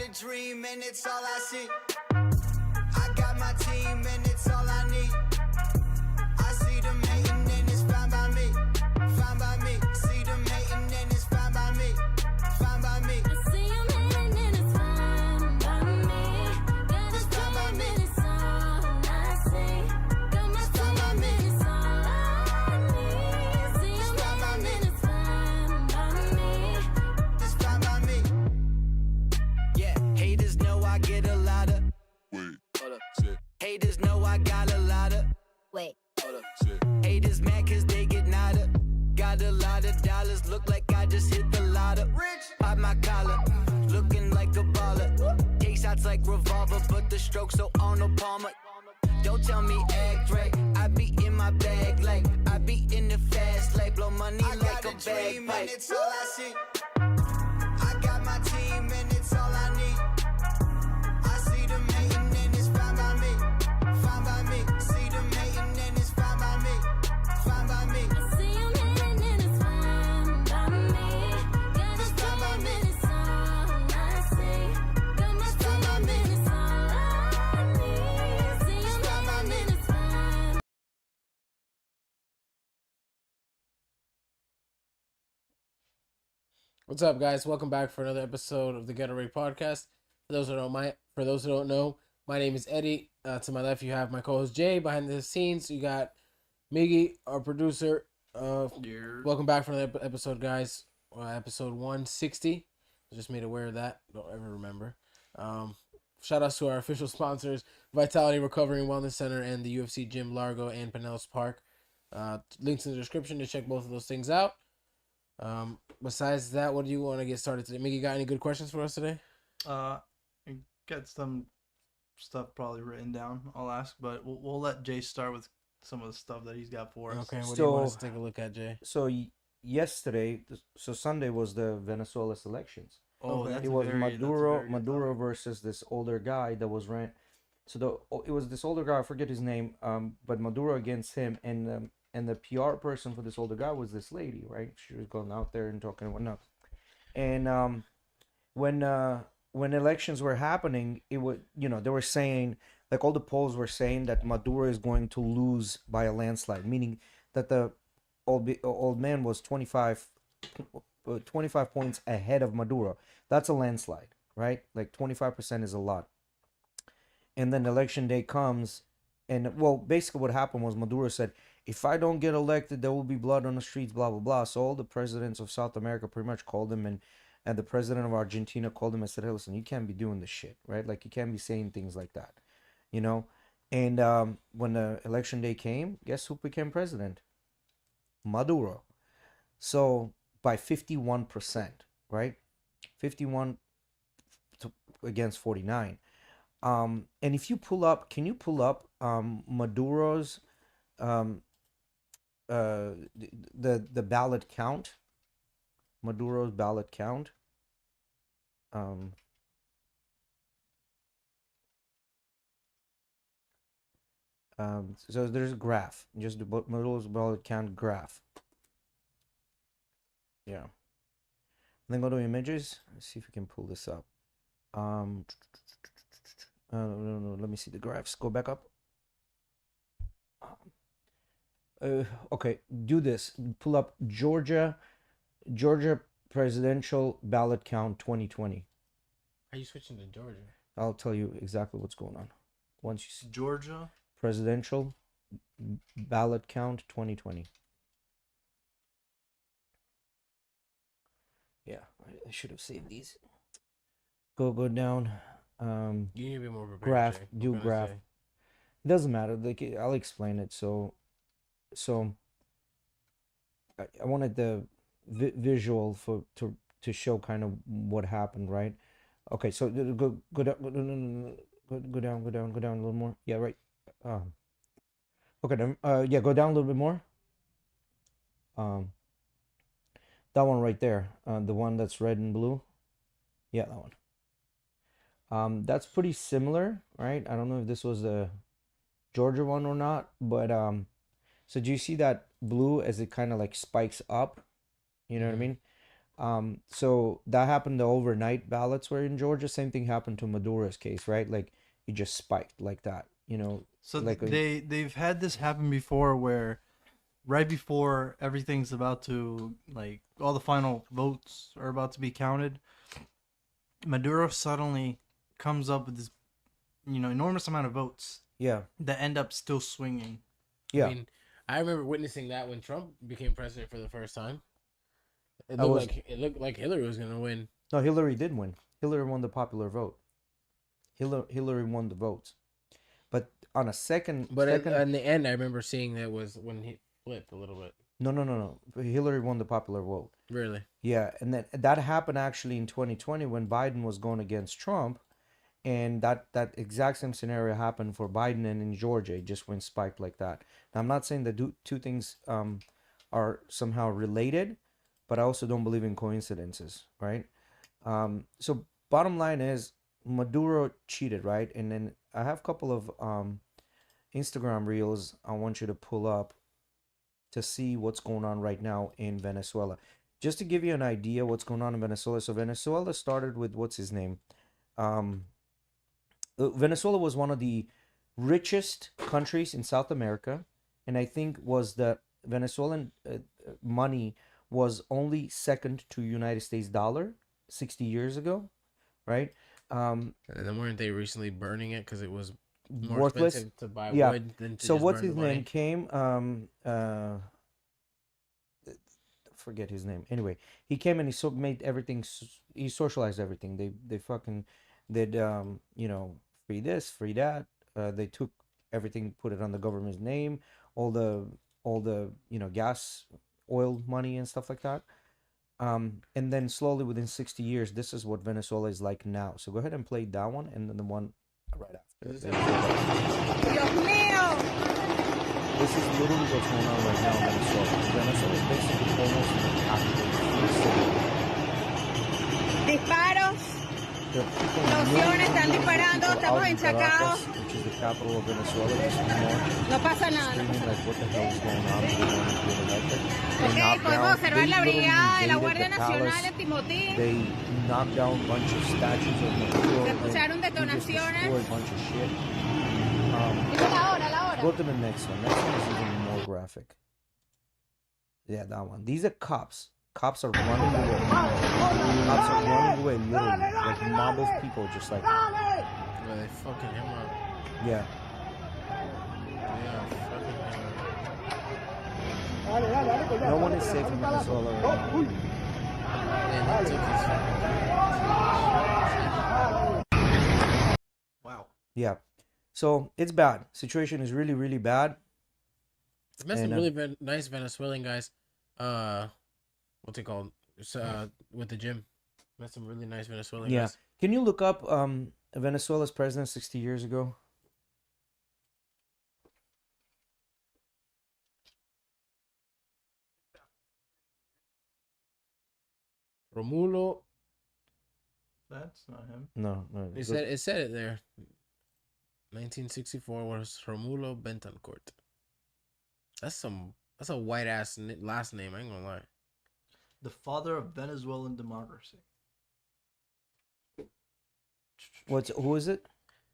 a dream and it's all I see. I got my team and it's all I need. I see them hating and it's fine by me. Fine by me. See them hating and it's fine by me. Fine by me. I see them hating and it's fine by me. Got a dream and it's all I see. Got my team and it's all I need. See them hating and it's fine by me. It's fine by me. Yeah, haters know I get a lot of. Wait, Hold up. shit, Haters know I got a lot of. Wait. Hold up. shit. Haters mad cause they get nada. Got a lot of dollars, look like I just hit the lotto. Rich, pop my collar, looking like a baller. Take shots like revolver, but the stroke so on no Palmer. Don't tell me act right, I be in my bag like I be in the fast like blow money like a bagpipe. It's all I see. I got my team and it's all I need. I see them hating and it's fine by me. Fine by me. See them hating and it's fine by me. Fine by me. I see them hating and it's fine by me. Got a dream and it's all I see. Got my team and it's all I need. See them hating and it's fine. What's up, guys? Welcome back for another episode of the GhettoRig podcast. For those who don't know, my name is Eddie. To my left, you have my co-host Jay. Behind the scenes, you got Miggy, our producer. Welcome back for another episode, guys. Episode 160. I just made aware of that. Don't ever remember. Shout outs to our official sponsors, Vitality Recovery and Wellness Center and the UFC Gym Largo and Pinellas Park. Links in the description to check both of those things out. Besides that, what do you want to get started today? Miggy, got any good questions for us today? I got some stuff probably written down. I'll ask, but we'll let Jay start with some of the stuff that he's got for us. Okay, what do you want us So- to take a look at, Jay? So yesterday, so Sunday was the Venezuela's elections. Oh, Okay. that's It was a very- that's a Maduro very good Maduro versus this older guy that was ran. So it was this older guy. I forget his name. But Maduro against him, and the PR person for this older guy was this lady, right? She was going out there and talking and whatnot. And when elections were happening, it would they were saying, like, all the polls were saying that Maduro is going to lose by a landslide, meaning that the old man was 25 points ahead of Maduro. That's a landslide, right? Like 25% is a lot. And then election day comes, and well, basically what happened was Maduro said, if I don't get elected, there will be blood on the streets, blah, blah, blah. So all the presidents of South America pretty much called him, and the president of Argentina called him and said, hey, listen, you can't be doing this shit, right? Like, you can't be saying things like that, And when the election day came, guess who became president? Maduro. So by 51%, right? 51 against 49. And if you can you pull up Maduro's the ballot count? Maduro's ballot count. So there's a graph, just the Maduro's ballot count graph. Yeah. And then go to images. Let's see if we can pull this up. No, let me see the graphs. Go back up. Okay, do this. Pull up Georgia presidential ballot count 2020. Are you switching to Georgia? I'll tell you exactly what's going on. Once you see Georgia. presidential ballot count 2020. Yeah, I should have saved these. Go down. You need to be more prepared. Graph, Jay. do What can I graph. say? It doesn't matter. Like, I'll explain it. So I wanted the visual to show kind of what happened, right? Okay, so go down, go down a little more. Yeah, right. Okay, then, yeah, go down a little bit more. That one right there, the one that's red and blue. Yeah, that one. That's pretty similar, right? I don't know if this was the Georgia one or not, but so do you see that blue as it kind of like spikes up? You know what I mean? So that happened. The overnight ballots were in Georgia. Same thing happened to Maduro's case, right? Like it just spiked like that, you know. So like a, they've had this happen before, where right before everything's about to, like, all the final votes are about to be counted, Maduro suddenly comes up with this, enormous amount of votes yeah, that end up still swinging. yeah. I mean, I remember witnessing that when Trump became president for the first time. I was- It looked like Hillary was gonna win. No, Hillary did win. Hillary won the popular vote. Hillary won the votes. But on a second, But second, in the end, I remember seeing that was when he flipped a little bit. no. Hillary won the popular vote. Really? Yeah, and then that happened actually in 2020 when Biden was going against Trump, and that exact same scenario happened for Biden and in Georgia. It just went spiked like that. Now, I'm not saying that two things are somehow related, but I also don't believe in coincidences, right? So bottom line is Maduro cheated, right? And then I have a couple of Instagram reels I want you to pull up to see what's going on right now in Venezuela. Just to give you an idea what's going on in Venezuela. So Venezuela started with, what's his name? Venezuela was one of the richest countries in South America, and I think was the Venezuelan money was only second to United States dollar 60 years ago, right? And then weren't they recently burning it because it was more Worthless. expensive to buy Yeah. wood than to So just what's burn his the name money? came forget his name. Anyway, he came and he made everything. He socialized everything. They fucking did free this, free that. They took everything, put it on the government's name. All the gas, oil money and stuff like that. And then slowly within 60 years, this is what Venezuela is like now. So go ahead and play that one and then the one right after. Is This this is literally what's going on right now in Venezuela. Venezuela is basically almost in a capital city. Disparos, There are people, explosiones, están millions of disparando, people estamos out in ensacados. Caracas, which is the capital of Venezuela, just more No pasa nada, no screaming pasa like, what the hell is going on? We don't want to get elected. They Ok, knocked podemos down, observar they la literally brigada de la invaded Guardia the Nacional palace. en Timotín. They knocked down a bunch of statues of Maduro. Se escucharon They just detonaciones. destroyed a bunch of shit. Dime la hora, la hora. Go to the next one. Next one is even more graphic. Yeah, that one. These are cops. Cops are running away. Cops are running away, literally. Like a mob of people just like, where they fucking him up? yeah. Yeah, fucking him up. No one is safe in Venezuela right now. Man, they took his fucking Wow. Yeah. So it's bad. Situation is really, really bad. met some And, really nice Venezuelan guys. What's it called? It's, with the gym. Met some really nice Venezuelan Yeah. guys. Can you look up Venezuela's president 60 years ago? Romulo. That's not him. No. It said it there. 1964 was Romulo Betancourt. That's a white ass last name. I ain't gonna lie. The father of Venezuelan democracy. Who is it?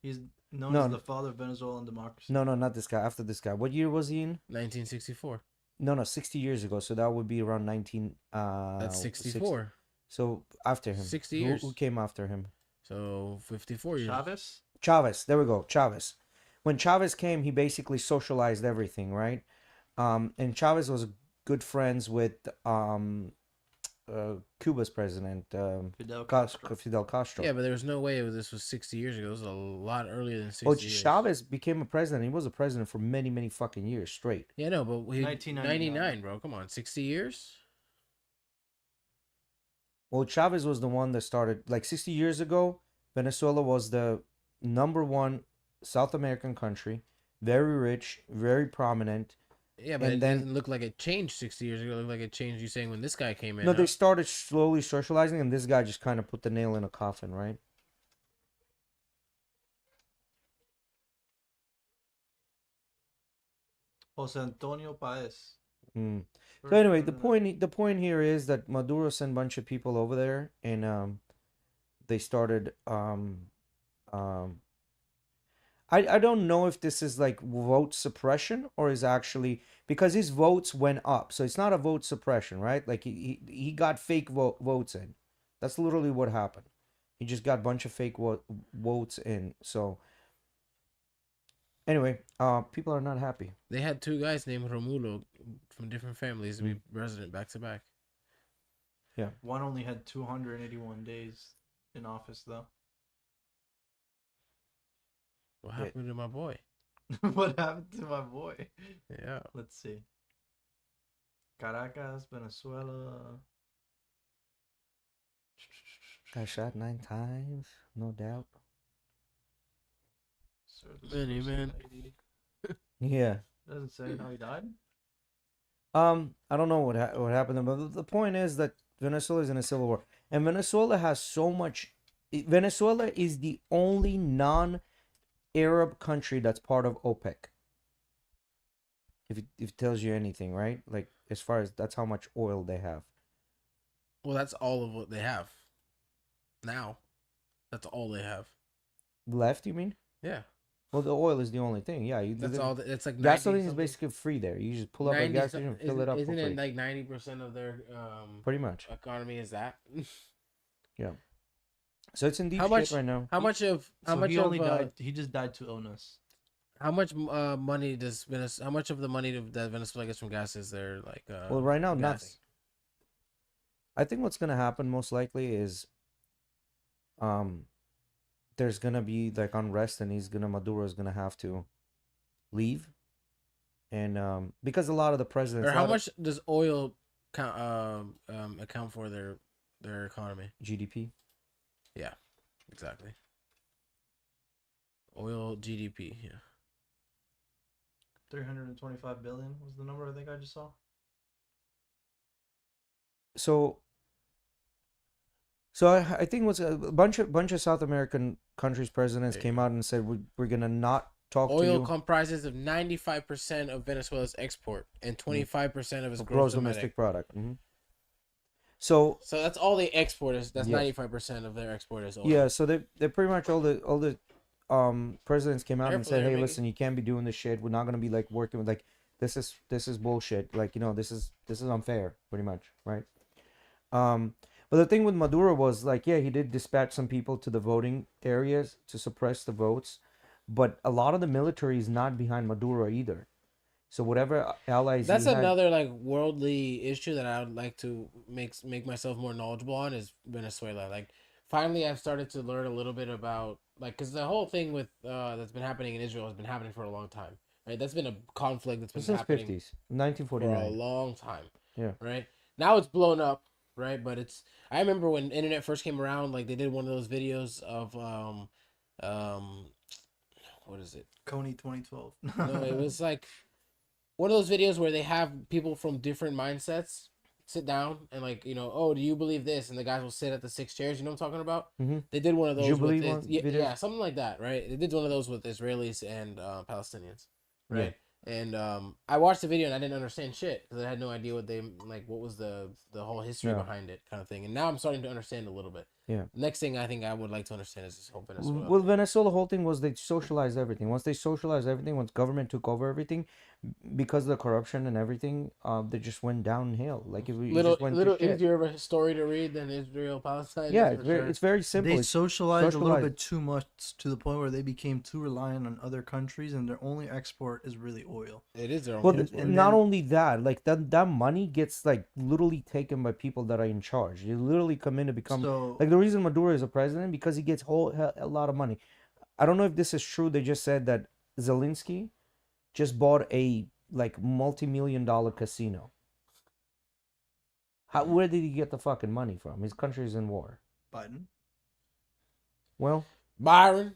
He's known No. as the father of Venezuelan democracy. No, not this guy. After this guy. What year was he in? 1964. No, 60 years ago. So that would be around 19. That's 64. So after him. 60 Who- years. Who came after him? So 54 years. Chavez? Chavez. There we go. Chavez. When Chavez came, he basically socialized everything, right? And Chavez was good friends with Cuba's president, Fidel Castro. Fidel Castro. Yeah, but there was no way this was 60 years ago. It was a lot earlier than 60 Oh, years. Chavez became a president. He was a president for many, many fucking years straight. Yeah, no, but 1999, bro. Come on, 60 years? Well, Chavez was the one that started, like 60 years ago, Venezuela was the number one South American country, very rich, very prominent. Yeah, but And it then- doesn't look like it changed 60 years ago. It looked like it changed, you saying, when this guy came in. No, huh? they started slowly socializing, and this guy just kind of put the nail in a coffin, right? Jose Antonio Paez. Mm. So First anyway, president. the point here is that Maduro sent a bunch of people over there, and they started um I don't know if this is like vote suppression or is actually because his votes went up. So it's not a vote suppression, right? Like he got fake votes in. That's literally what happened. He just got a bunch of fake votes in. So anyway, people are not happy. They had two guys named Romulo from different families to be president back to back. Yeah. One only had 281 days in office, though. What happened to my boy? What happened to my boy? Yeah. Let's see. Caracas, Venezuela. Got shot 9 times, no doubt. Many man. Yeah. Doesn't say how he died. I don't know what happened, but the point is that Venezuela is in a civil war, and Venezuela has so much. Venezuela is the only non-Arab country that's part of OPEC. If it tells you anything, right? Like as far as that's how much oil they have. Well, that's all of what they have. Now, that's all they have. Left, you mean? Yeah. Well, the oil is the only thing. Yeah, That's all. It's like gasoline is 90 basically free there. You just pull up a gas station and fill it up for Isn't free. it like 90% of their Pretty much. economy is that? Yeah. So it's in deep How shit much right now. How much of He only died. He just died to illness. how much money does Venezuela? How much of the money that Venezuela gets from gas is there like? Well, right now gas? nothing. I think what's gonna happen most likely is, there's gonna be like unrest, and Maduro is gonna have to leave, and because a lot of the presidents. Or how much does oil account for their economy? GDP? Yeah, exactly. Oil GDP. Yeah. 325 billion was the number I think I just saw. So I think what's a bunch of South American countries presidents came out and said we're gonna not talk to you. Oil comprises of 95% of Venezuela's export and 25% of its gross domestic product. Mm-hmm. So that's all they export is. That's Yes. 95% of their export is oil. yeah, so they pretty much all the presidents came out and Careful said, there, hey, Mickey. listen, you can't be doing this shit. We're not gonna be like working with like this is bullshit. Like, you know, this is unfair, pretty much, right? But the thing with Maduro was like, yeah, he did dispatch some people to the voting areas to suppress the votes, but a lot of the military is not behind Maduro either. So whatever allies That's he had, another like worldly issue that I would like to make myself more knowledgeable on is Venezuela. Like finally I've started to learn a little bit about like cuz the whole thing with that's been happening in Israel has been happening for a long time. Right? That's been a conflict that's been since happening 50s, for a 1949. long time. Yeah. Right? Now it's blown up, right? But I remember when internet first came around, like they did one of those videos of what is it? Coney 2012. No, it was like one of those videos where they have people from different mindsets sit down and like, you know, oh, do you believe this? And the guys will sit at the 6 chairs. You know what I'm talking about? Mm-hmm. They did one of those. Jubilee with one videos? yeah, something like that, right? They did one of those with Israelis and Palestinians, right? And I watched the video and I didn't understand shit because I had no idea what was the whole history Yeah. behind it, kind of thing. And now I'm starting to understand a little bit. Yeah. Next thing I think I would like to understand is this whole Venezuela. Well, Venezuela, the whole thing was they socialized everything. Once they socialized everything, once government took over everything, because of the corruption and everything, they just went downhill. Like it just went to shit. easier of a story to read than Israel Palestine. Yeah, that's it's for very, sure. it's very simple. They It's socialized a little socialized. bit too much to the point where they became too reliant on other countries, and their only export is really oil. It is their own. Well, export. not only that, like that money gets like literally taken by people that are in charge. They literally come in to become So like the reason Maduro is a president because he gets a lot of money. I don't know if this is true. They just said that Zelensky just bought a like multi-million-dollar casino. Where did he get the fucking money from? His country's in war. Biden. Well, Byron.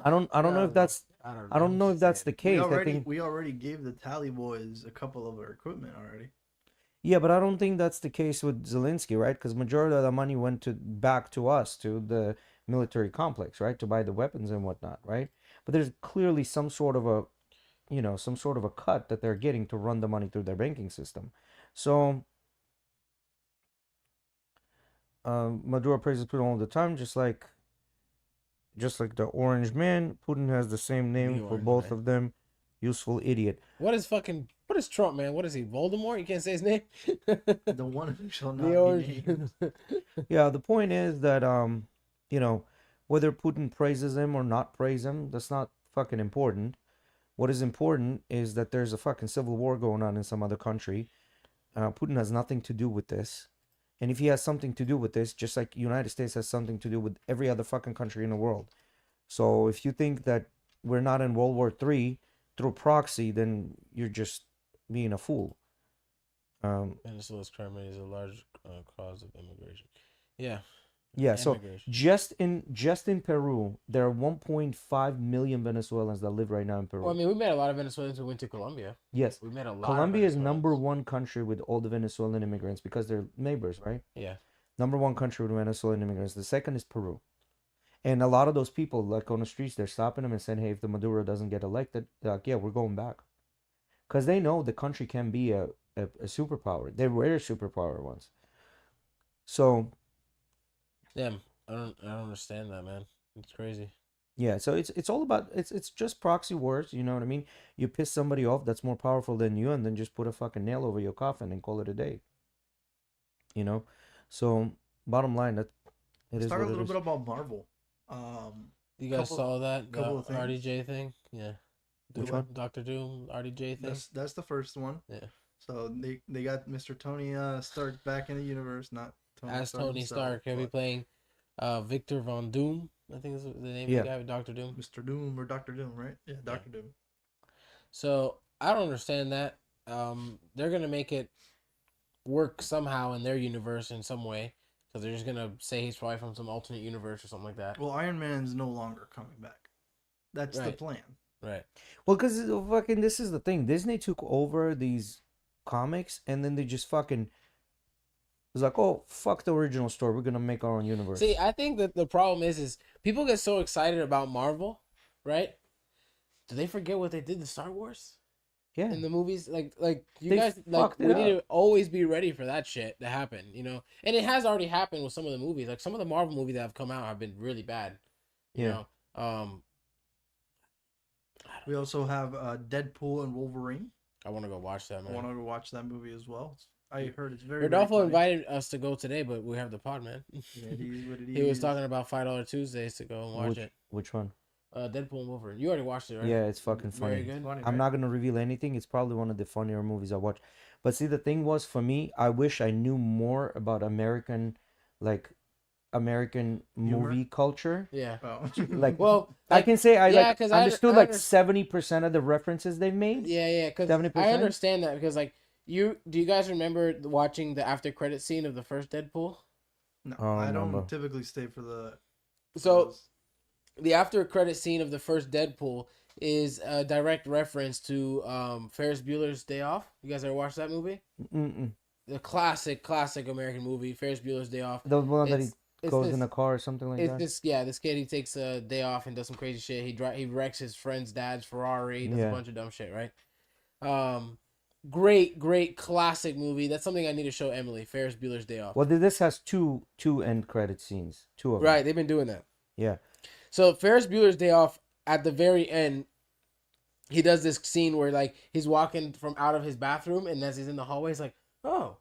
I don't know if that's I don't know if that's the case. I think We already gave the Tally boys a couple of our equipment already. yeah, but I don't think that's the case with Zelensky, right? Because majority of the money went back to us, to the military complex, right, to buy the weapons and whatnot, right? But there's clearly some sort of a some sort of a cut that they're getting to run the money through their banking system. So Maduro praises Putin all the time, just like the Orange Man. Putin has the same name for Orange both Man. of them. Useful idiot. What is Trump, man? What is he? Voldemort? You can't say his name. The one who shall not The be orange. named. Yeah, the point is that whether Putin praises him or not praise him, that's not fucking important. What is important is that there's a fucking civil war going on in some other country. Putin has nothing to do with this. And if he has something to do with this, just like United States has something to do with every other fucking country in the world. So if you think that we're not in World War III through proxy, then you're just being a fool. Venezuela's crime rate is a large cause of immigration. Yeah. Yeah, so Immigration. just in Peru, there are 1.5 million Venezuelans that live right now in Peru. Well, I mean, we met a lot of Venezuelans who went to Colombia. Yes, We met a lot. Colombia of is number Venezuelans. one country with all the Venezuelan immigrants because they're neighbors, right? Yeah. Number one country with Venezuelan immigrants. The second is Peru. And a lot of those people, like on the streets, they're stopping them and saying, hey, if the Maduro doesn't get elected, they're like, yeah, we're going back. Because they know the country can be a superpower. They were a superpower once. So, Damn. I don't understand that, man. It's crazy. yeah, so it's all about, it's just proxy wars, you know what I mean? You piss somebody off that's more powerful than you and then just put a fucking nail over your coffin and call it a day. You know? So, bottom line, that it Let's is talk what a it little is. bit about Marvel. You guys Couple- saw that couple of things. RDJ thing? Yeah. Which one? Doctor Doom RDJ thing. That's the first one. Yeah. So they got Mr. Tony Stark back in the universe, not Tony As Stark Tony himself, Stark, he'll be but playing Victor Von Doom. I think is the name Yeah. of the guy, Doctor Doom. Mr. Doom or Doctor Doom, right? Yeah, Doctor Doom. So I don't understand that. They're gonna make it work somehow in their universe in some way, because they're just gonna say he's probably from some alternate universe or something like that. Well, Iron Man's no longer coming back. That's the Right. plan. Right. Well, because fucking this is the thing. Disney took over these comics and then they just fucking was like, oh, fuck the original story. We're gonna make our own universe. See, I think that the problem is people get so excited about Marvel, right? Do they forget what they did to Star Wars yeah. in the movies? Like you They guys, like fucked it we need up. to always be ready for that shit to happen, you know. And it has already happened with some of the movies. Like some of the Marvel movies that have come out have been really bad. You Yeah. know, We also have Deadpool and Wolverine. I want to go watch that, I man. want to go watch that movie as well. I heard it's very. Rodolfo very funny. invited us to go today, but we have the pod, man. Yeah, it is what it He was is. talking about $5 Tuesdays to go and watch it. Which one? Deadpool and Wolverine. You already watched it, right? Yeah, it's fucking funny. Very good. Funny, I'm right? not gonna reveal anything. It's probably one of the funnier movies I watched. But see, the thing was for me, I wish I knew more about American movie culture. Yeah. Oh. Like, Well, I can say yeah, 'cause I understood under- 70% of the references they've made. Yeah, because 70%? I understand that because do you guys remember watching the after credit scene of the first Deadpool? No, Oh, I I don't remember. typically stay for the. So the after credit scene of the first Deadpool is a direct reference to Ferris Bueller's Day Off. You guys ever watched that movie? Mm-mm. The classic American movie, Ferris Bueller's Day Off. The one that he It's goes this- in a car or something like It's that. this kid. He takes a day off and does some crazy shit. He wrecks his friend's dad's Ferrari. Does Yeah. a bunch of dumb shit, right? Great classic movie. That's something I need to show Emily. Ferris Bueller's Day Off. Well, this has two end credit scenes. Two of them. Right, they've been doing that. Yeah. So Ferris Bueller's Day Off, at the very end, he does this scene where he's walking from out of his bathroom, and as he's in the hallway, he's like, "Oh,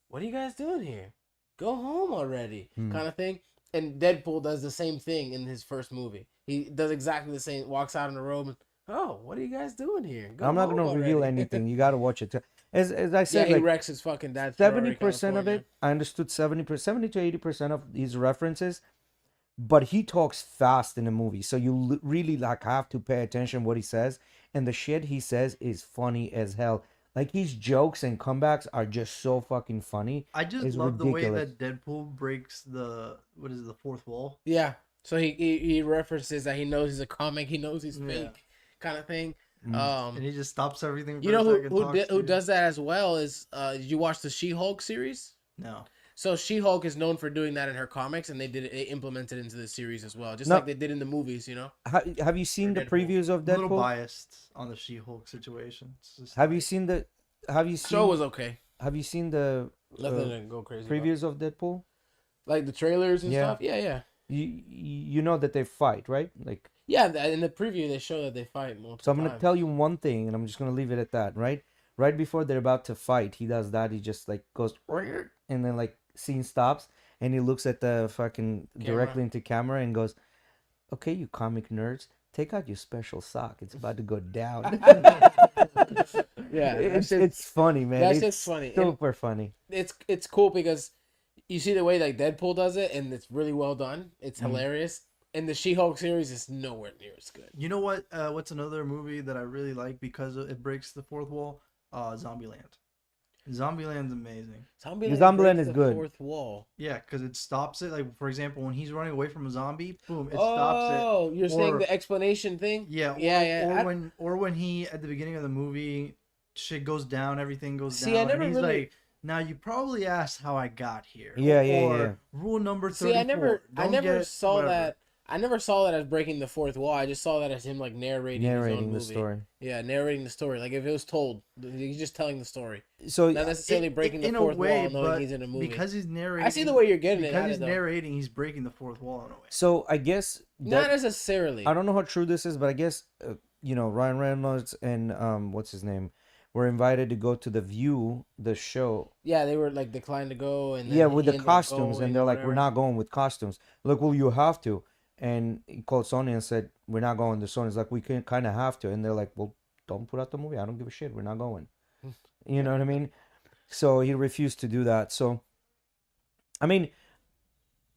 what are you guys doing here? Go home already," kind of thing. And Deadpool does the same thing in his first movie. He does exactly the same. Walks out in the robe and, "Oh, what are you guys doing here? Go I'm not home gonna reveal already." anything. You gotta watch it. As I Yeah, said, he like wrecks his fucking dad's Ferrari, 70% of California. it, I understood 70 to 80% of these references, but he talks fast in the movie, so you really have to pay attention what he says, and the shit he says is funny as hell. Like his jokes and comebacks are just so fucking funny. I just It's love the ridiculous. way that Deadpool breaks the fourth wall. Yeah. So he references that he knows he's a comic, he knows he's Yeah. fake, kind of thing. And he just stops everything. For You know a second, who talks who to- does that as well is did you watch the She-Hulk series? No. So She-Hulk is known for doing that in her comics, and they implemented it into the series as well, just No. like they did in the movies. You know, Have you seen the Deadpool. previews of I'm a little Deadpool? biased on the She-Hulk situation. It's just Have you like- seen the? Have you show seen? was okay. Have you seen the Nothing to go crazy. previews of Deadpool? About. Like the trailers and Yeah. stuff. Yeah. You know that they fight, right? Like, Yeah, in the preview they show that they fight multiple so I'm gonna times. tell you one thing, and I'm just gonna leave it at that. Right before they're about to fight, he does that. He just like goes, and then like scene stops, and he looks at the fucking directly into camera and goes, "Okay, you comic nerds, take out your special sock. It's about to go down." Yeah, it's funny, man. That's It's just funny. And super funny. it's cool because you see the way like Deadpool does it, and it's really well done. It's hilarious. And the She-Hulk series is nowhere near as good. You know what? What's another movie that I really like because it breaks the fourth wall? Zombieland. Zombieland's amazing. Zombieland breaks is the good. Fourth wall. Yeah, because it stops it. Like, for example, when he's running away from a zombie, boom, it stops it. Oh, you're saying Or- the explanation thing? Yeah, yeah. Or when he at the beginning of the movie, shit goes down, everything goes See, down. I never and he's really- like, "Now you probably asked how I got here." Yeah, yeah, or, yeah. Rule number 34. See, I never don't saw whatever. that. I never saw that as breaking the fourth wall. I just saw that as him like narrating his own Narrating movie. the story. Yeah, narrating the story. Like if it was told, he's just telling the story, So not necessarily breaking the in fourth a way, wall, knowing but he's in a movie. because he's narrating. I see the way you're getting it. Because at he's it, though. narrating, he's breaking the fourth wall in a way. So I guess Not that, necessarily. I don't know how true this is, but I guess Ryan Reynolds and what's his name were invited to go to the View, the show. Yeah, they were like declined to go, and then Yeah, he with the ended up costumes, going and they're or like, "We're whatever. not going with costumes." Like, well, you have to. And he called Sony and said, "We're not going." The Sony's like, "We can kind of have to," and they're like, "Well, don't put out the movie. I don't give a shit. We're not going." You know what I mean? So he refused to do that. So, I mean,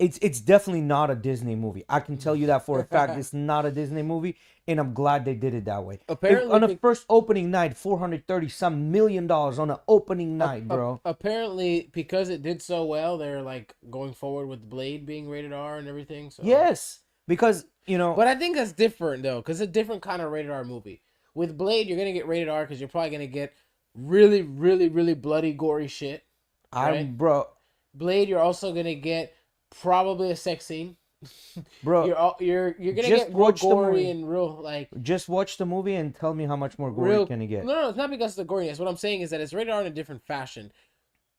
it's definitely not a Disney movie. I can tell you that for a fact. It's not a Disney movie, and I'm glad they did it that way. Apparently, On a first opening night, $430 million on an opening night, bro. Apparently, because it did so well, they're like going forward with Blade being rated R and everything. So Yes, because But I think that's different though, because it's a different kind of rated R movie. With Blade, you're gonna get rated R because you're probably gonna get really, really, really bloody, gory shit. right? bro, Blade, you're also gonna get probably a sex scene. bro. You're gonna Just get real watch the gory movie. and real like Just watch the movie and tell me how much more gory real. can you get. No, it's not because of the goriness. What I'm saying is that it's rated R in a different fashion.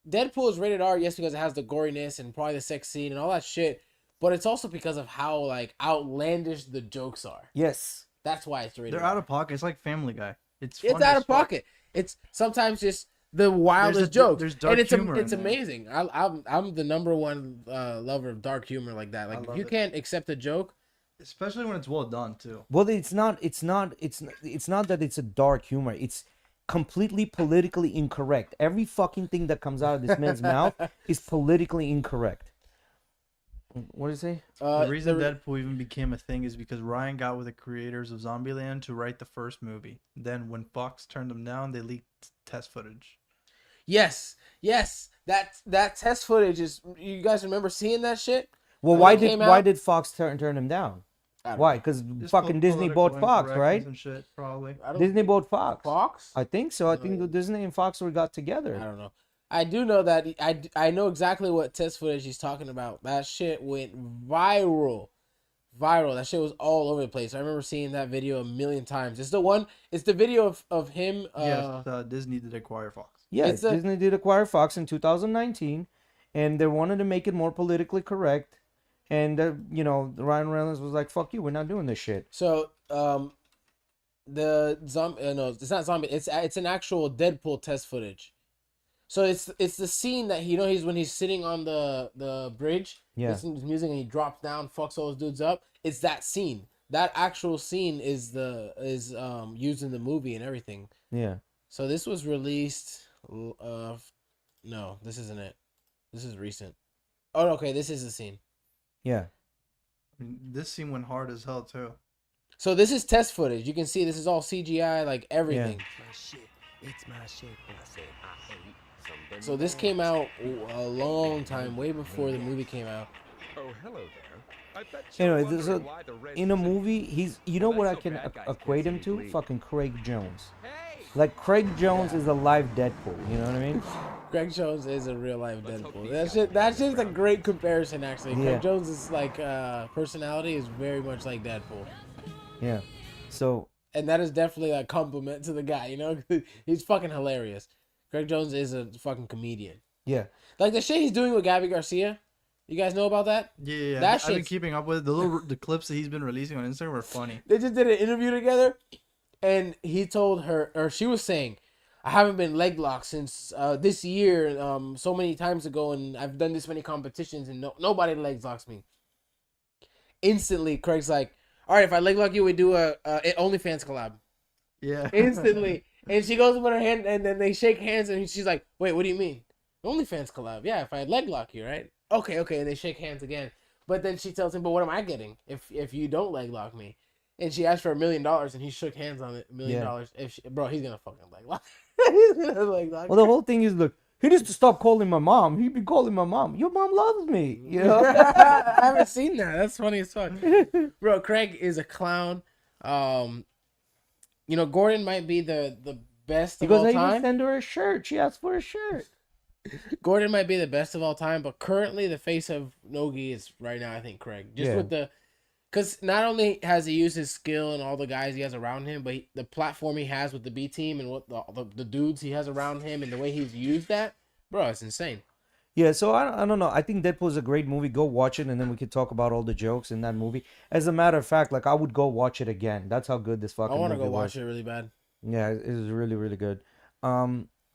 Deadpool is rated R, yes, because it has the goriness and probably the sex scene and all that shit. But it's also because of how like outlandish the jokes are. Yes. That's why it's rated They're R. out of pocket. It's like Family Guy. It's It's funny out as of fuck. pocket. It's sometimes just the wildest a- jokes. there's dark and it's humor in it's there. amazing. I'm the number one lover of dark humor like that. Like if love you it. can't accept a joke, Especially when it's well done too. Well, it's not that it's a dark humor. It's completely politically incorrect. Every fucking thing that comes out of this man's mouth is politically incorrect. What did he say? The reason Deadpool even became a thing is because Ryan got with the creators of Zombieland to write the first movie. Then when Fox turned them down, they leaked test footage. yes, that test footage is. You guys remember seeing that shit? Well, When why it came did out? Fox turn him down? I don't Why? Because Just fucking Disney bought political Fox, incorrectness right? And shit, probably. I don't Disney bought Fox. Fox. I think so. I think Disney and Fox were got I together. don't know. I do know that I know exactly what test footage he's talking about. That shit went viral. That shit was all over the place. I remember seeing that video a million times. It's the video of him. Yes, Disney did acquire Fox. Yeah, It's a- Disney did acquire Fox in 2019, and they wanted to make it more politically correct. And Ryan Reynolds was like, "Fuck you, we're not doing this shit." So the zombie. No, it's not zombie. It's an actual Deadpool test footage. So it's the scene that he's when he's sitting on the bridge, Yeah. listening to music, and he drops down, fucks all those dudes up. It's that scene. That actual scene is used in the movie and everything. Yeah. So this was released. No, this isn't it. This is recent. Oh, okay, this is the scene. Yeah. I mean, this scene went hard as hell too. So this is test footage. You can see this is all CGI, like everything. So this came out a long time, way before the movie came out. Oh, hello there. I bet Anyway, you're there's wondering why the red in a suit- movie, he's what I can equate him to? Fucking Craig Jones. Like Craig Jones is a live Deadpool. You know what I mean? Greg Jones is a real life Deadpool. That's just a great comparison, actually. Yeah. Greg Jones' like personality is very much like Deadpool, Yeah. So and that is definitely a compliment to the guy. You know, he's fucking hilarious. Greg Jones is a fucking comedian. yeah. Like the shit he's doing with Gabby Garcia. You guys know about that? Yeah. That I've been shit's- keeping up with it. The clips that he's been releasing on Instagram are funny. They just did an interview together, and he told her, or she was saying, I haven't been leg locked since this year, so many times ago, and I've done this many competitions, and nobody legs locks me. Instantly, Craig's like, all right, if I leg lock you, we do a OnlyFans collab. Yeah. Instantly. And she goes to put her hand, and then they shake hands, and she's like, wait, what do you mean? OnlyFans collab. Yeah, if I leg lock you, right? Okay, and they shake hands again. But then she tells him, but what am I getting if you don't leg lock me? And she asked for $1 million, and he shook hands on it. $1 million. Bro, he's gonna fucking leg lock. He's gonna leg lock. Well, the whole thing is, look, he needs to stop calling my mom. He be calling my mom. Your mom loves me. You know. I haven't seen that. That's funny as fuck. Bro, Craig is a clown. You know, Gordon might be the best of Because all I even time. send her a shirt. She asked for a shirt. Gordon might be the best of all time, but currently the face of Nogi is right now, I think, Craig. Just Yeah. with the, because not only has he used his skill and all the guys he has around him, but the platform he has with the B team and what the dudes he has around him and the way he's used that, bro, it's insane. Yeah, so I don't know. I think Deadpool is a great movie. Go watch it, and then we could talk about all the jokes in that movie. As a matter of fact, like I would go watch it again. That's how good this fucking I want to movie go watch was. it really bad. Yeah, it was really, really good.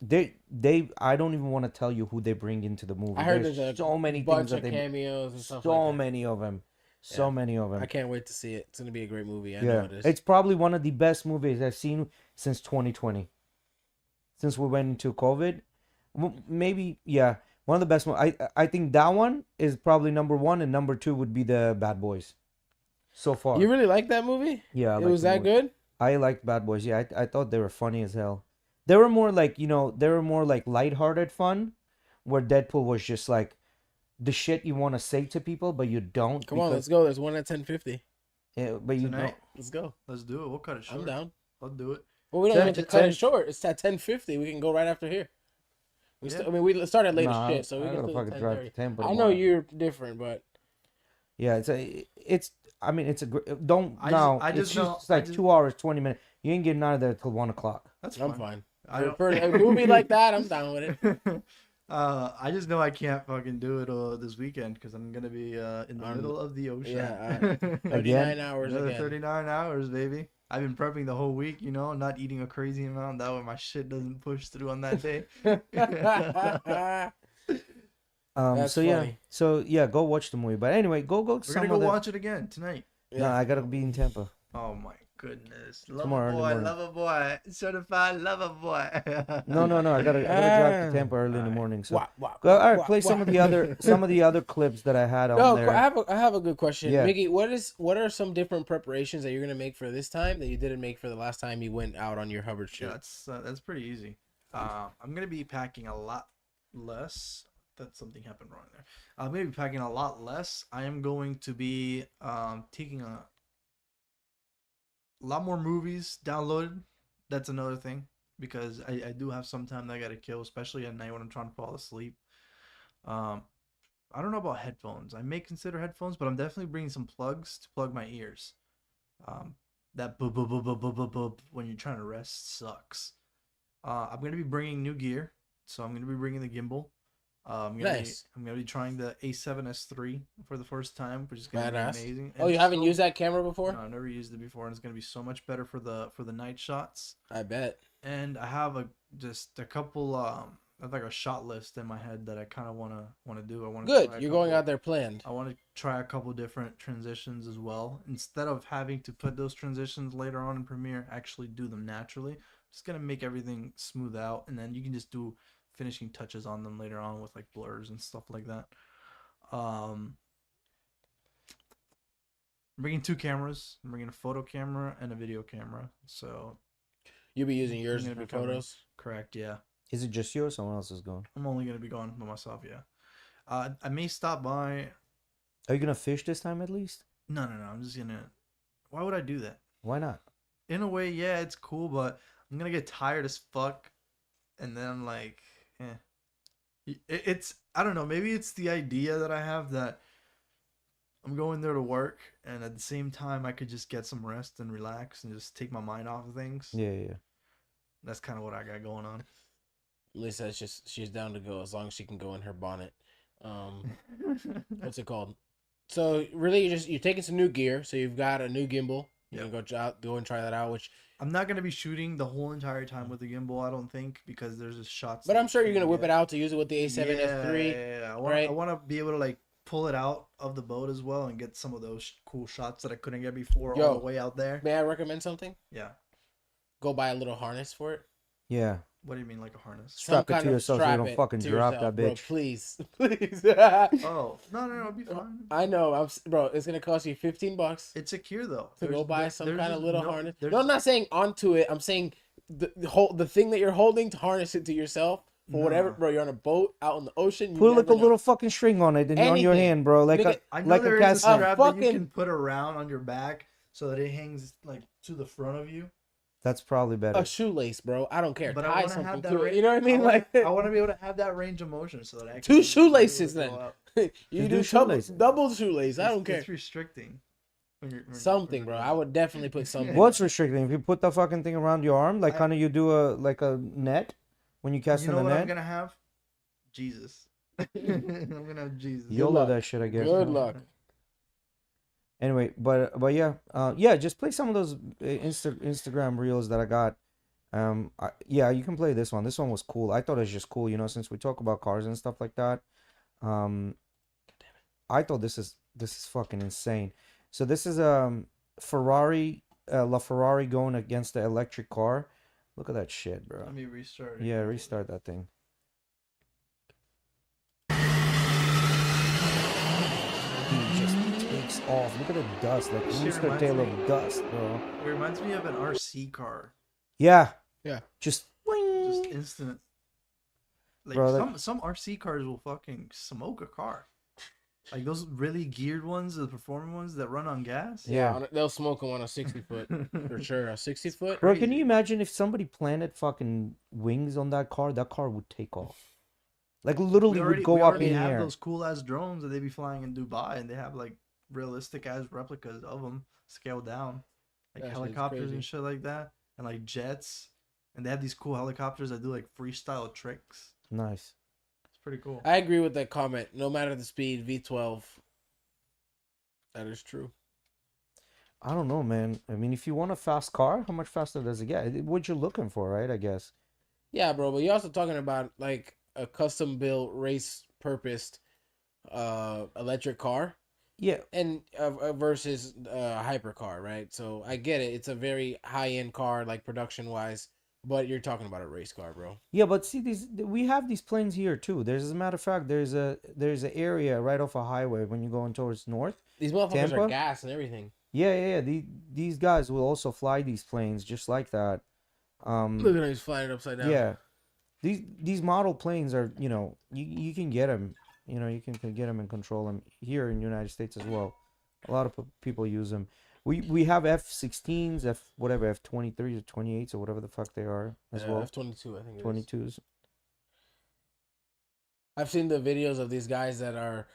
They I don't even want to tell you who they bring into the movie. I heard there's a so many bunch things of that they cameos and stuff so like that. many of them. So Yeah. many of them. I can't wait to see it. It's gonna be a great movie. I know Yeah, it is. it's probably one of the best movies I've seen since 2020. Since we went into COVID, maybe yeah, one of the best ones. I think that one is probably number one, and number two would be the Bad Boys. So far, You really like that movie? yeah, I It like was the that movie. good? I liked Bad Boys. Yeah, I thought they were funny as hell. They were more like they were more like lighthearted fun, where Deadpool was just like the shit you want to say to people, but you don't. Come on, let's go. There's one at 10:50. Yeah, but you Tonight? don't. Let's go. Let's do it. We'll cut it short. I'm down. Let's do it. Well, we don't Ten- have to cut ten- it short. It's at 10:50. We can go right after here. Yeah. I mean, we started late Nah, as shit, so we I can gotta do fucking drive to 10:30. Tampa I know tomorrow. you're different, but Yeah, it's. I mean, it's a great. Don't I now. just It's know- just like I just- 2 hours 20 minutes. You ain't getting out of there till 1 o'clock. That's I'm fine. fine. I don't- For a movie like that, I'm down with it. I just know I can't fucking do it this weekend because I'm gonna be in the middle of the ocean. Yeah, 39 Again? hours Another again. 39 hours, baby. I've been prepping the whole week, not eating a crazy amount. That way my shit doesn't push through on that day. That's So yeah. funny. So yeah, go watch the movie. But anyway, go. We're some gonna go other- watch it again tonight. No, I gotta be in Tampa. Oh my goodness. Tomorrow Lover early boy, morning. lover boy, certified lover boy. No. I gotta drive to Tampa early in the Alright. morning. So Wah, wah, go. All wah, right, play wah. some of the other clips that I had on No, there. I have a good question, Yeah. Mickey. What are some different preparations that you're gonna make for this time that you didn't make for the last time you went out on your Hubbard shoot? Yeah, that's pretty easy. I'm gonna be packing a lot less. That something happened wrong there. I'm gonna be packing a lot less. I am going to be taking a lot more movies downloaded. That's another thing because I do have some time that I gotta kill, especially at night when I'm trying to fall asleep. I don't know about headphones. I may consider headphones, but I'm definitely bringing some plugs to plug my ears. That bub bub bub bub bub bub bub when you're trying to rest sucks. I'm gonna be bringing new gear, so I'm gonna be bringing the gimbal. Nice. I'm gonna be trying the A7S III for the first time, which is gonna Badass. be amazing. Oh, And you haven't so- used that camera before? No, I've never used it before, and it's gonna be so much better for the night shots. I bet. And I have just a couple I have like a shot list in my head that I kind of wanna do. I want Good. You're going out there planned. I want to try a couple different transitions as well. Instead of having to put those transitions later on in Premiere, actually do them naturally. Just gonna make everything smooth out, and then you can just do finishing touches on them later on with like blurs and stuff like that. I'm bringing two cameras. I'm bringing a photo camera and a video camera. So You'll be using yours gonna for be covering- photos. correct, yeah. Is it just you or someone else is going? I'm only gonna be going by myself, yeah. I may stop by. Are you gonna fish this time at least? No. I'm just gonna. Why would I do that? Why not? In a way, yeah, it's cool, but I'm gonna get tired as fuck, and then like, It's I don't know. Maybe it's the idea that I have that I'm going there to work, and at the same time I could just get some rest and relax and just take my mind off of things. Yeah, yeah. That's kind of what I got going on. Lisa, it's just she's down to go as long as she can go in her bonnet. What's it called? So really, you're taking some new gear. So you've got a new gimbal. You're Yep. gonna go and try that out. Which, I'm not gonna be shooting the whole entire time with the gimbal. I don't think because there's just shots. but that I'm sure you're you gonna whip get. it out to use it with the A7S III. Yeah. right? I want to be able to like pull it out of the boat as well and get some of those cool shots that I couldn't get before Yo. all the way out there. May I recommend something? Yeah. Go buy a little harness for it. Yeah. What do you mean, like a harness? Strap it Some to kind of yourself so you strap don't it fucking to drop yourself, that bro, bitch. please, please. Oh no, it'll be fine. I know, bro. It's gonna cost you $15 It's secure though. to go buy some kind of just little harness. there's- No, I'm not saying onto it. I'm saying the thing that you're holding to harness it to yourself or whatever, Nah. bro. You're on a boat out in the ocean. You Put like a never know. little fucking string on it and on your Anything. hand, bro. Like Nigga, a I know like there a is a cast. strap that you fucking- can put around on your back so that it hangs like to the front of you. That's probably better. a shoelace, bro. I don't care. But I Tie want to something have that. to it. You know what I mean? I Like want to be able to have that range of motion so that I can two shoelaces go then. out. You Just do do shoelaces. double shoelace. I don't care. It's restricting. Something, bro. I would definitely put something. What's restricting? If you put the fucking thing around your arm, like I- kind of you do a net when you cast You in know the what I'm net. gonna have? Jesus. I'm gonna have Jesus. You'll luck. love that shit, I guess. Good luck. Anyway, but yeah, just play some of those Instagram reels that I got. Yeah, you can play this one. This one was cool. I thought it was just cool, since we talk about cars and stuff like that. I thought this is fucking insane. So this is Ferrari, Ferrari going against the electric car. Look at that shit, bro. Let me restart. it. Yeah, restart that thing. He just takes off. Look at the dust, like Shit rooster reminds tail me- of dust, bro. It reminds me of an RC car. Yeah. Yeah. Just. Just instant. Like Bro, that- some RC cars will fucking smoke a car. Like those really geared ones, the performing ones that run on gas. Yeah. They'll smoke them on a 60-foot for sure. A 60-foot. Bro, can you imagine if somebody planted fucking wings on that car? That car would take off. Like literally would go we up already in the have air. those cool ass drones that they be flying in Dubai, and they have like realistic ass replicas of them scaled down, like That shit's helicopters crazy. and shit like that, and like jets. And they have these cool helicopters that do like freestyle tricks. Nice. It's pretty cool. I agree with that comment. No matter the speed, V12. That is true. I don't know, man. I mean, if you want a fast car, how much faster does it get? What you're looking for, right? I guess. Yeah, bro. But you're also talking about like a custom built, race purposed, electric car, Yeah. and versus a hypercar, right? So I get it. It's a very high end car, like production wise. But you're talking about a race car, bro. Yeah, but see, we have these planes here too. As a matter of fact, there's an area right off a highway when you're going towards north. These motherfuckers Tampa? are gas and everything. Yeah. These guys will also fly these planes just like that. Look at him, he's flying it upside down. Yeah, these model planes are, you can get them, you can get them and control them here in the United States as well. A lot of people use them. We have F-16s, F-23s or 28s or whatever the fuck they are as well. F-22, I think. 22s. I've seen the videos of these guys that are,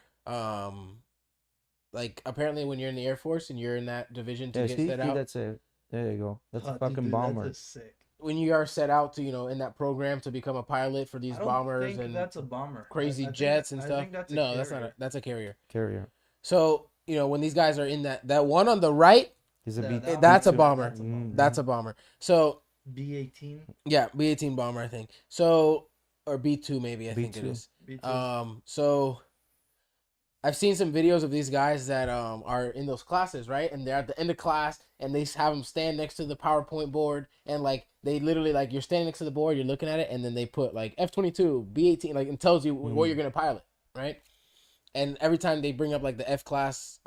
like apparently when you're in the Air Force and you're in that division to Yeah, get see, set out. that's it. There you go. That's a Dude, fucking bomber. That's sick. When you are set out to, in that program to become a pilot for these I don't bombers think and that's a bomber. crazy I think jets that- and I stuff. think that's a No, that's not. carrier. That's a carrier. Carrier. So when these guys are in that one on the right, He's a Yeah, B. that that's a one- bomber. That's a bomber. That's a bomber. So B-18. yeah, B-18 bomber, I think. So or B-2 maybe, I think it B2. is. B-2. So I've seen some videos of these guys that are in those classes, right? And they're at the end of class, and they have them stand next to the PowerPoint board, and like they literally like you're standing next to the board, you're looking at it, and then they put like F-22, B-18, like it tells you what you're gonna pilot, right? And every time they bring up like the F-class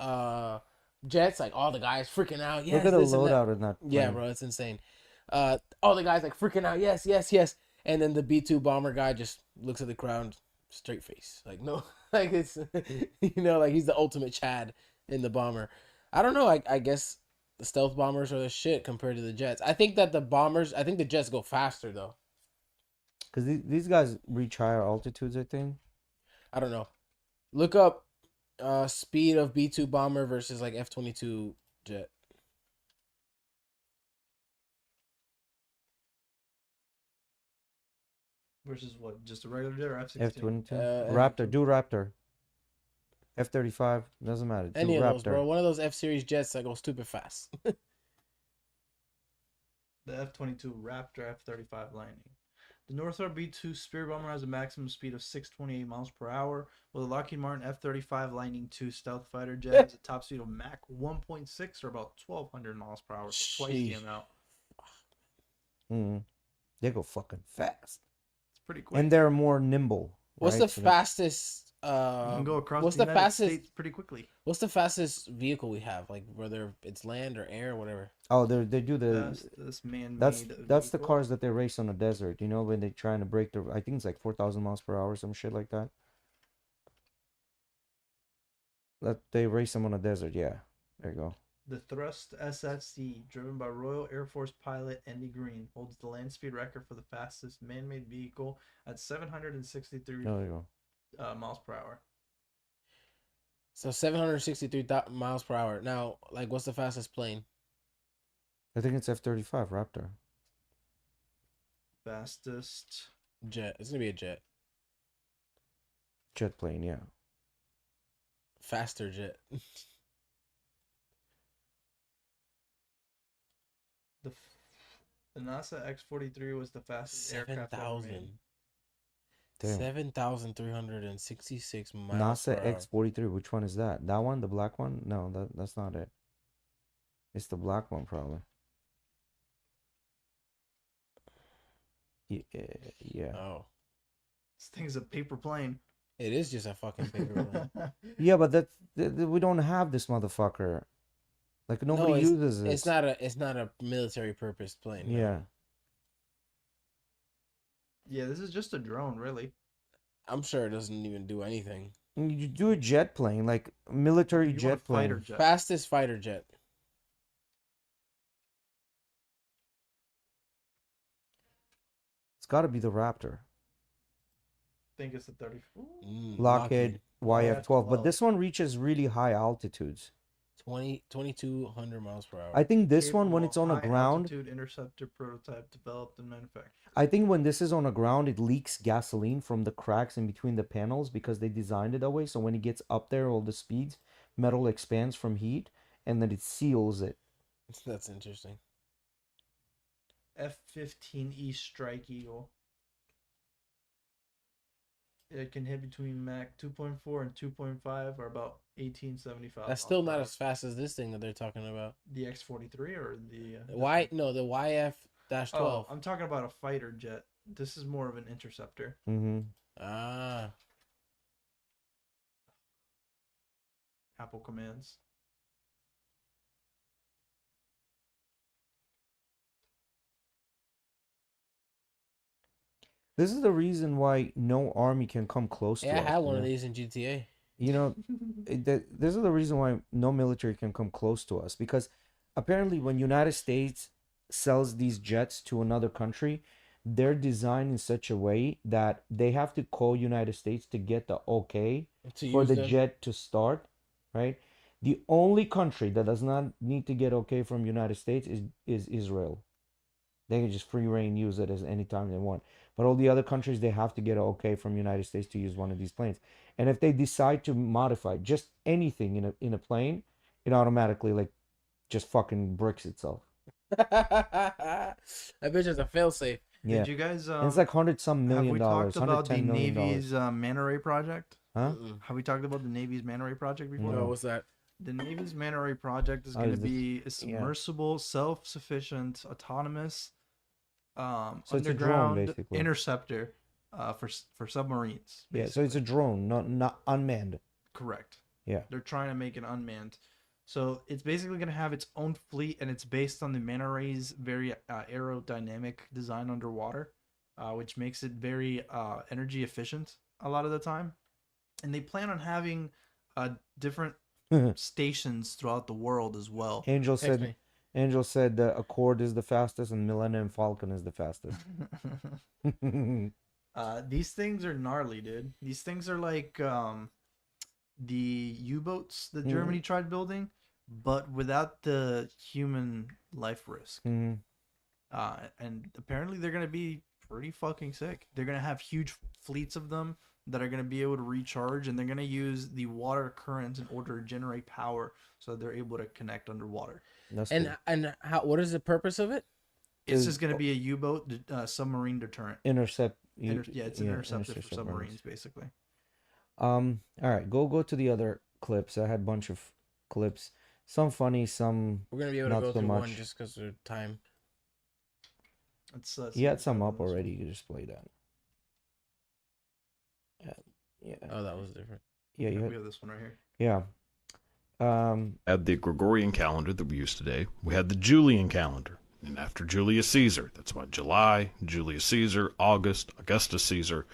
jets, like all the guys freaking out. Yes, Look at the this and that. loadout in that. Yeah, plane. bro, it's insane. All the guys like freaking out. Yes, yes, yes. And then the B-2 bomber guy just looks at the crowd, straight face, like no, like it's, like he's the ultimate Chad in the bomber. I don't know. I guess the stealth bombers are the shit compared to the jets. I think the jets go faster though. Because these guys reach higher altitudes, I think. I don't know. Look up speed of B-2 bomber versus like F-22 jet. Versus what? Just a regular jet or F-16? F-22. Uh, Raptor. Do Raptor. F-35. Doesn't matter. Do Any of Raptor. those, bro. One of those F-series jets that go stupid fast. The F-22 Raptor F-35 Lightning. The Northrop B-2 Spirit Bomber has a maximum speed of 628 miles per hour, while the Lockheed Martin F-35 Lightning II stealth fighter jet has a top speed of Mach 1.6 or about 1,200 miles per hour, so twice the Sheesh. amount. They go fucking fast. It's pretty quick. And they're more nimble. What's right? the fastest? You can go across What's the the United fastest? States pretty quickly. What's the fastest vehicle we have? Like whether it's land or air or whatever. Oh, they do the. Fastest man-made That's the vehicle. cars that they race on the desert. You know when they're trying to break the. I think it's like 4,000 miles per hour, some shit like that. That they race them on the desert. Yeah, there you go. The Thrust SSC, driven by Royal Air Force pilot Andy Green, holds the land speed record for the fastest man-made vehicle at 763 There you go. miles per hour. So 763 miles per hour. Now, like, what's the fastest plane? I think it's F-35 Raptor. Fastest. Jet. It's gonna be a jet. Jet plane, yeah. Faster jet. The NASA X-43 was the fastest aircraft ever made. 7,366 miles NASA per hour. X-43. Which one is that? That one, the black one? No, that's not it. It's the black one, probably. Yeah. Oh, This thing's a paper plane. it is just a fucking paper plane. Yeah, but we don't have this motherfucker. Like nobody No, uses it. It's not a military purpose plane. no. Yeah. Yeah, this is just a drone, really. I'm sure it doesn't even do anything. You do a jet plane, like a military You want a jet plane. fighter jet. Fastest fighter jet. It's got to be the Raptor. I think it's the 30. Lockheed YF-12. But YF-12. this one reaches really high altitudes. 2,200 miles per hour. I think this one, when it's on a High ground, altitude interceptor prototype developed and manufactured. I think when this is on a ground, it leaks gasoline from the cracks in between the panels because they designed it that way. So when it gets up there, all the speeds, metal expands from heat, and then it seals it. That's interesting. F-15E Strike Eagle. It can hit between Mach 2.4 and 2.5 or about 1875. That's still not as fast as this thing that they're talking about. The X-43 or the... The YF-12. Oh, I'm talking about a fighter jet. This is more of an interceptor. Mm-hmm. Ah. Apple commands. This is the reason why no army can come close to Yeah, I us. had you one of know? these in GTA. You know, this is the reason why no military can come close to us, because apparently when United States sells these jets to another country, they're designed in such a way that they have to call United States to get the okay To for use the them. jet to start, right? The only country that does not need to get okay from United States is Israel. They can just free reign use it as anytime they want. But all the other countries, they have to get okay from United States to use one of these planes. And if they decide to modify just anything in a plane, it automatically like just fucking bricks itself. That bitch is a failsafe. Yeah. Did you guys... And it's like $100-some million. have we talked about the $110 million. Navy's Manta Ray project? Huh? Have we talked about the Navy's Manta Ray project before? No, what's that? The Navy's Manta Ray project is Oh, going to is this- be a submersible, self-sufficient, autonomous, So it's a drone, underground basically. interceptor for submarines. Yeah, so it's a drone, not unmanned. Correct. Yeah. They're trying to make it unmanned. So it's basically going to have its own fleet, and it's based on the Manta Ray's very aerodynamic design underwater, which makes it very energy efficient a lot of the time. And they plan on having different stations throughout the world as well. Angel Text me. said the Accord is the fastest and Millennium Falcon is the fastest. These things are gnarly, dude. These things are like the U-boats that Germany tried building, but without the human life risk. Mhm. And apparently they're gonna be pretty fucking sick. They're gonna have huge fleets of them that are gonna be able to recharge, and they're gonna use the water currents in order to generate power, so that they're able to connect underwater. That's And cool. and how? What is the purpose of it? It's Is- just gonna be a U-boat submarine deterrent. Intercept. Yeah, it's an interceptor for intercept submarines, basically. All right, go to the other clips. I had a bunch of clips. Some funny, some We're gonna be able not to go so through one much. just because of time. Let's, You had some up already. You can just play that. Yeah. Oh, that was different. Yeah, you We had, have this one right here. yeah. Had the Gregorian calendar that we use today. We had the Julian calendar. And after Julius Caesar, that's why July, Julius Caesar, August, Augustus Caesar.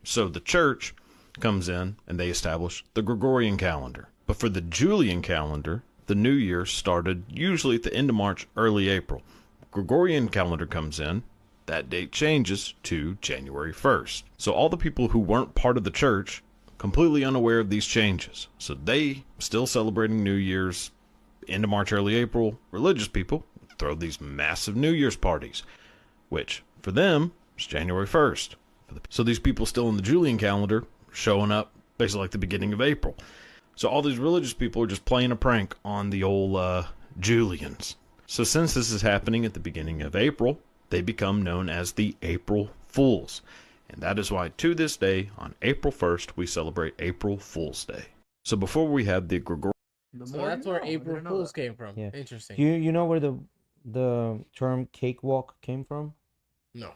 So the church comes in and they establish the Gregorian calendar. But for the Julian calendar, the new year started usually at the end of March, early April. Gregorian calendar comes in, that date changes to January 1st. So all the people who weren't part of the church, completely unaware of these changes. So they still celebrating New Year's end of March, early April. Religious people throw these massive New Year's parties, which for them is January 1st. So these people still in the Julian calendar showing up basically like the beginning of April. So all these religious people are just playing a prank on the old Julians. So since this is happening at the beginning of April, they become known as the April Fools. And that is why to this day, on April 1st, we celebrate April Fool's Day. So before we had the Gregorian, So that's where April Fools came from. Yeah. Interesting. You know where the term cakewalk came from? No.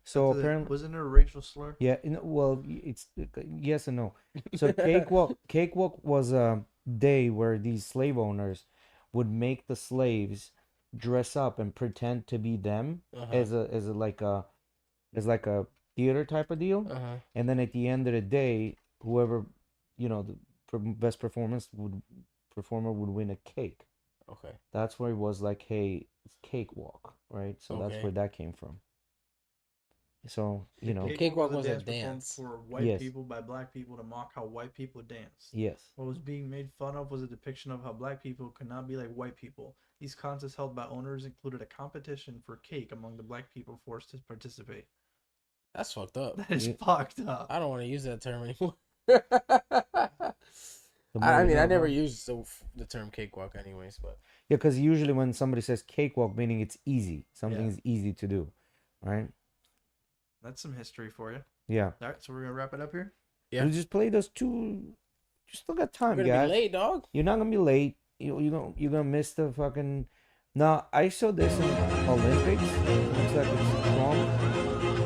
So apparently, wasn't it a racial slur? yeah. Well, it's yes and no. So cakewalk was a day where these slave owners would make the slaves dress up and pretend to be them as a like a theater type of deal. And then at the end of the day, whoever the best performer would win a cake. Okay. That's where it was like, hey, it's cakewalk, right? So that's Okay. where that came from. So Cakewalk was a performed dance. for white Yes. people by black people to mock how white people dance. yes, What was being made fun of was a depiction of how black people could not be like white people. These contests held by owners included a competition for cake among the black people forced to participate. That's fucked up. That is Yeah. fucked up. I don't want to use that term anymore. the more I you mean, know, I never huh? used the term cakewalk, anyways. But Yeah, because usually when somebody says cakewalk, meaning it's easy, something Yeah. is easy to do, right? That's some history for you. Yeah. All right, so we're gonna wrap it up here. Yeah. You just play those two. You still got time, we're gonna guys. be late, dog. You're not gonna be late. You're gonna miss the fucking. No, I saw this in Olympics. Looks like it's Trump,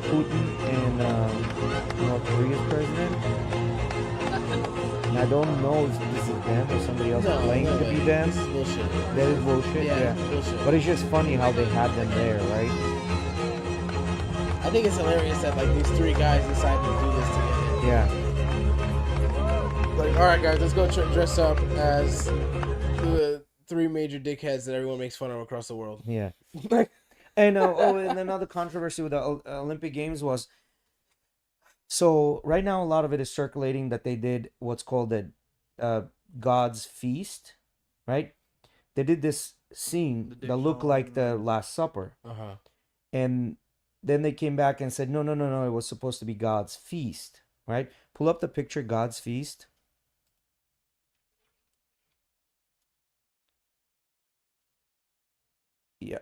Putin, and North Korea's president. And I don't know if this is them or somebody else playing to be them. This is bullshit. That is bullshit. Yeah. bullshit. But it's just funny how they had them there, right? I think it's hilarious that like these three guys decided to do this together. Yeah. Like, all right, guys, let's go dress up as the three major dickheads that everyone makes fun of across the world. Yeah. And and another controversy with the Olympic Games was, so right now a lot of it is circulating that they did what's called the God's Feast, right? They did this scene The dick that looked showing like and the the- Last Supper, Uh-huh. and then they came back and said, no, it was supposed to be God's Feast, right? Pull up the picture, God's Feast. Yeah.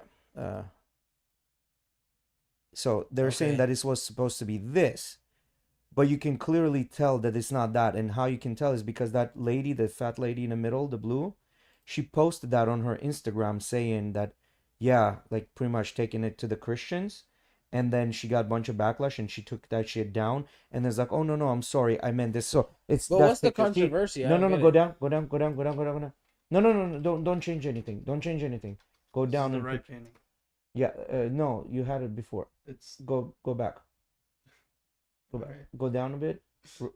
So they're saying Okay. that it was supposed to be this, but you can clearly tell that it's not that. And how you can tell is because that lady, the fat lady in the middle, the blue, she posted that on her Instagram saying that, yeah, like pretty much taking it to the Christians. And then she got a bunch of backlash and she took that shit down. And it's like, oh, no, I'm sorry. I meant this. So it's. But that's what's the because she- controversy? I No, don't no, get go it. down, go down, go down, go down, go down, go down. No, don't change anything. Don't change anything. Go This is down the and right pick. painting. Yeah, no, you had it before. It's Go back. Go back. Alright. Go down a bit.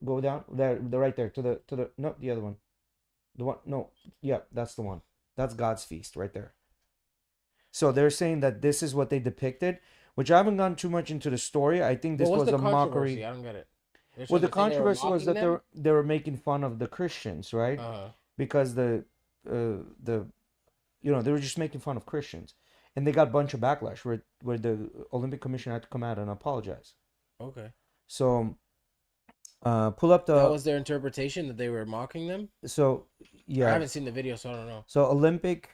Go down there. The right there to the no, the other one. The one, no, yeah, that's the one. That's God's feast right there. So they're saying that this is what they depicted, which I haven't gone too much into the story. I think this Well, what's was the a controversy? mockery. I don't get it. They're Well, trying the to say they were controversy was mocking that them? they were making fun of the Christians, right? Uh-huh. Because the they were just making fun of Christians, and they got a bunch of backlash where the Olympic Commission had to come out and apologize. Okay. So, pull up That the was their interpretation, that they were mocking them? so I yeah. haven't seen the video, so I don't know. So Olympic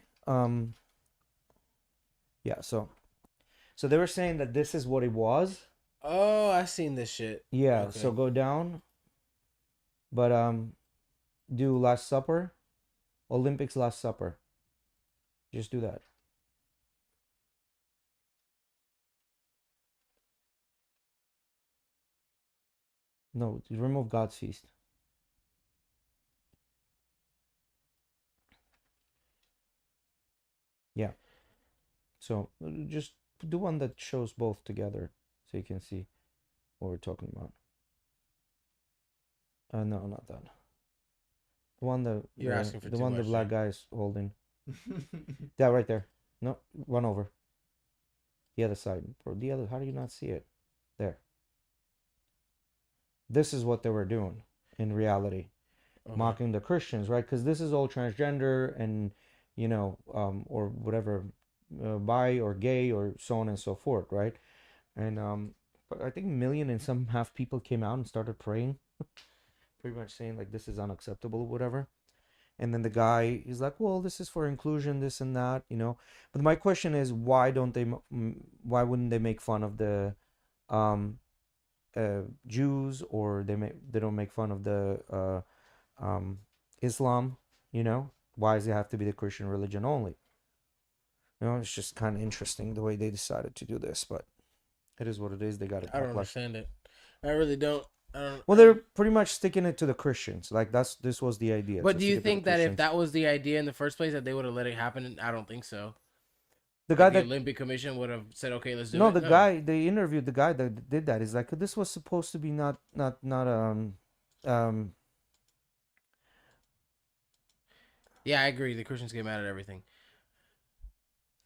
yeah, so they were saying that this is what it was. Oh, I seen this shit. Yeah, Okay. so go down. But do Last Supper. Olympics Last Supper. Just do that. No, remove God's feast. Yeah. So just do one that shows both together so you can see what we're talking about. No, not that. The one You're asking for the too one the much, black Jay. guy is holding. That right there. No, run over. The other side. Bro, the other, how do you not see it? There. This is what they were doing in reality. Okay. Mocking the Christians, right? Because this is all transgender and, or whatever, bi or gay or so on and so forth, right? And but I think a million and some half people came out and started praying, pretty much saying like this is unacceptable, whatever. And then the guy, he's like, well, this is for inclusion, this and that, But my question is, why wouldn't they make fun of the Jews, or they don't make fun of the Islam, Why does it have to be the Christian religion only? It's just kind of interesting the way they decided to do this, but it is what it is. They got it. I don't understand it. I really don't. I don't. Well, they're pretty much sticking it to the Christians. Like this was the idea. But to do you stick it to the think that if Christians. that was the idea in the first place, that they would have let it happen? I don't think so. The guy Like the that Olympic Commission would have said, "Okay, let's do no, it." the guy they interviewed the guy that did that is like, this was supposed to be not Yeah, I agree. The Christians get mad at everything.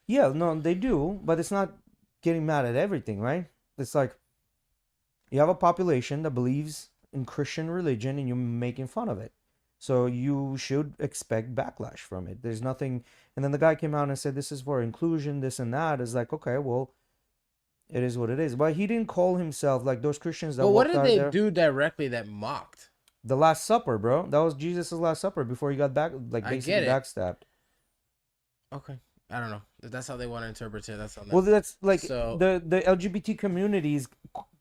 yeah, no, they do, but it's not getting mad at everything, right? It's like you have a population that believes in Christian religion and you're making fun of it. So you should expect backlash from it. There's nothing. And then the guy came out and said, this is for inclusion, this and that. It's like, okay, well, it is what it is. But he didn't call himself like those Christians that But what walked did out they there. do directly that mocked? The Last Supper, bro. That was Jesus' Last Supper before he got I basically get it. backstabbed. Okay, I don't know. If that's how they want to interpret it, that's on them. Well, that's like So- the LGBT community is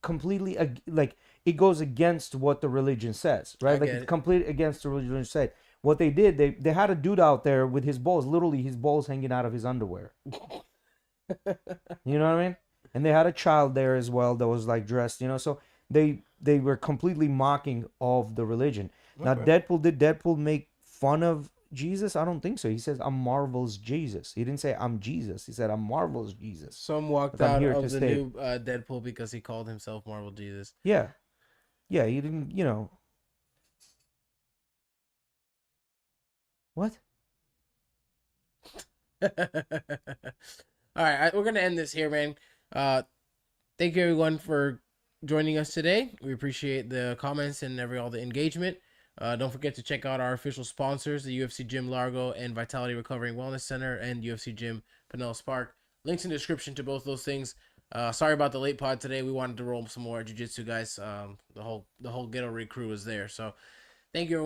completely like it goes against what the religion says, right? Like get it's it. completely against the religion said. What they did, they had a dude out there with his balls, literally his balls hanging out of his underwear. You know what I mean? And they had a child there as well that was like dressed, So they were completely mocking of the religion. Now Okay. did Deadpool make fun of Jesus? I don't think so. He says, I'm Marvel's Jesus. He didn't say I'm Jesus. He said, I'm Marvel's Jesus. Some walked Like, I'm out here of to the stay. new Deadpool because he called himself Marvel Jesus. Yeah. Yeah, he didn't, What? All right, we're gonna end this here, man. Thank you everyone for joining us today. We appreciate the comments and all the engagement. Don't forget to check out our official sponsors, the UFC Gym Largo and Vitality Recovery and Wellness Center, and UFC Gym Pinellas Park. Links in the description to both those things. Sorry about the late pod today. We wanted to roll some more jiu-jitsu guys. The whole GhettoRig crew is there. So thank you everyone.